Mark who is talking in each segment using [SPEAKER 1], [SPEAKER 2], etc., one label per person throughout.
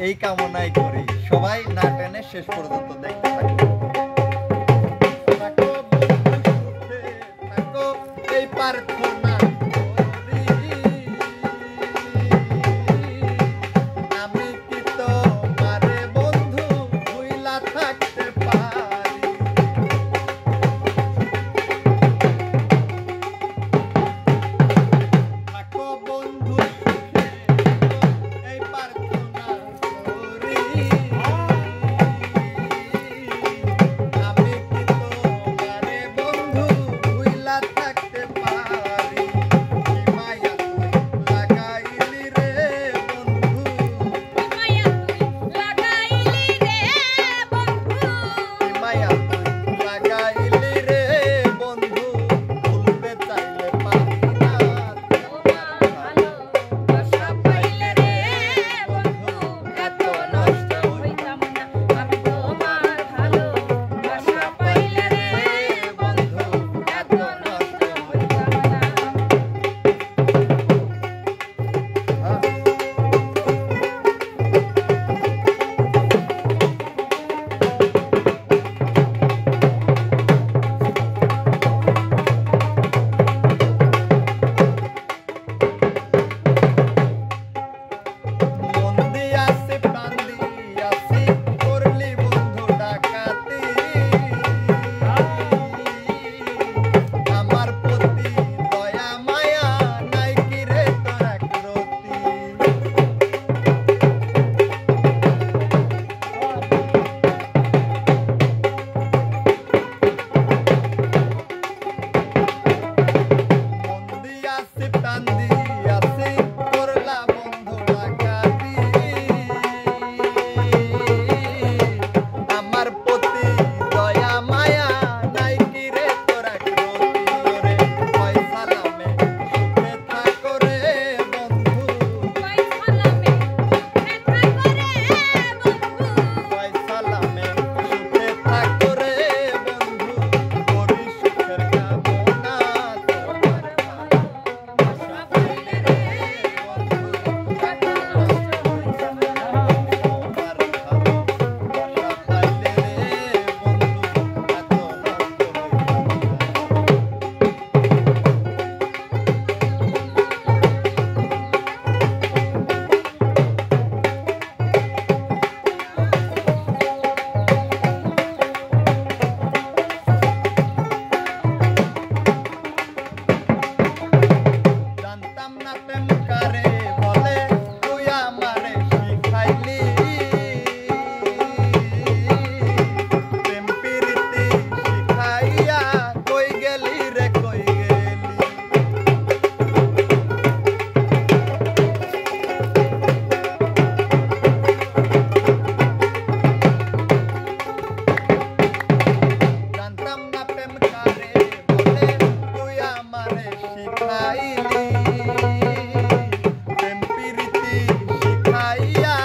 [SPEAKER 1] এই কামনাই করি। সবাই না টেনে শেষ পর্যন্ত দেখতে থাকবে। এই প্রার্থনা করি, আমি কি তোমারে বন্ধু ভুইলা থাকতে পারি? থাকো বন্ধু সুখে, এই প্রার্থনা করি, আমি কি তোমারে বন্ধু ভুইলা থাকতে পারি? কি মায়া তুই লাগাইলি রে বন্ধু,
[SPEAKER 2] কি মায়া তুই লাগাইলি রে বন্ধু,
[SPEAKER 1] কি মায়া তুই লাগাইলি রে বন্ধু, ভুলতে চাইলে পারি না।
[SPEAKER 2] তোমার ভালোবাসা পাইলে রে বন্ধু এত নষ্ট হইতাম না। আমি তোমার ভালোবাসা পাইলে রে বন্ধু এত নষ্ট হইতাম না।
[SPEAKER 1] মন দিয়াছি প্রাণ দিয়াছি, করলি বন্ধু ডাকাতি, আমার প্রতি দয়া মায়া নাই কি রে তোর একরতি? মন দিয়াছি প্রাণ দিয়াছি, করলা বন্ধু ডাকাতি, আমার প্রতি দয়া মায়া নাই কি রে তোর একরতি? ওরে ফয়সালামে সুখে থাকো রে বন্ধু,
[SPEAKER 2] ফয়সালামে সুখে থাকো রে বন্ধু,
[SPEAKER 1] ফয়সালামে সুখে থাকো রে বন্ধু, করি সুখের কামনা, তোমার
[SPEAKER 2] ভালোবাসা পাইলে রে বন্ধু এত নষ্ট হইতাম না।
[SPEAKER 1] তোমার ভালোবাসা পাইলে রে বন্ধু এত নষ্ট হইতাম না। জানতাম না প্রেম কারে বলে, তুই আমারে শিখাইলি, প্রেম প্রীতি শিখাইয়া কই গেলি রে কই গেলি? জানতাম না প্রেম কারে বলে, তুই আমারে শিখাইলি, প্রেম প্রীতি শিখাইয়া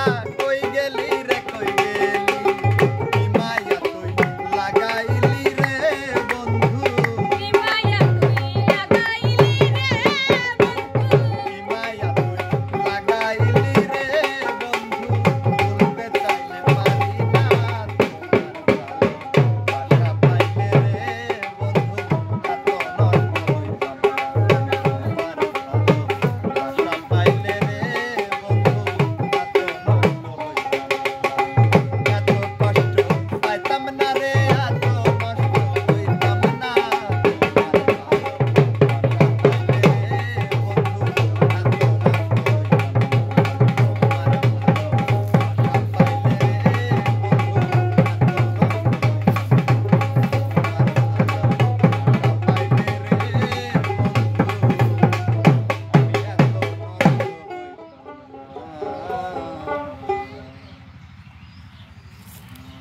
[SPEAKER 1] কই গেলি রে কই গেলি? কি মায়া তুই লাগাইলি রে বন্ধু,
[SPEAKER 2] কি মায়া তুই লাগাইলি রে বন্ধু,
[SPEAKER 1] কি মায়া তুই লাগাইলি রে বন্ধু, ভুলতে চাইলে পারি না। তোমার ভালোবাসা পাইলে রে বন্ধু এত নষ্ট হইতাম না। তোমার ভালোবাসা পাইলে রে বন্ধু এত নষ্ট হইতাম না। এত কষ্ট পাইতাম না রে, এত নষ্ট হইতাম না। তোমার ভালোবাসা পাইলে রে বন্ধু এত নষ্ট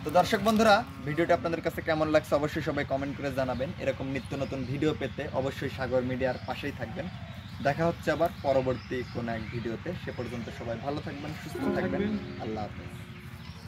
[SPEAKER 1] তো দর্শক বন্ধুরা, ভিডিওটা আপনাদের কাছে কেমন লাগছে অবশ্যই সবাই কমেন্ট করে জানাবেন। এরকম নিত্য নতুন ভিডিও পেতে অবশ্যই সাগর মিডিয়ার পাশেই থাকবেন। দেখা হচ্ছে আবার পরবর্তী কোনো এক ভিডিওতে। সে পর্যন্ত সবাই ভালো থাকবেন, সুস্থ থাকবেন। আল্লাহ হাফেজ।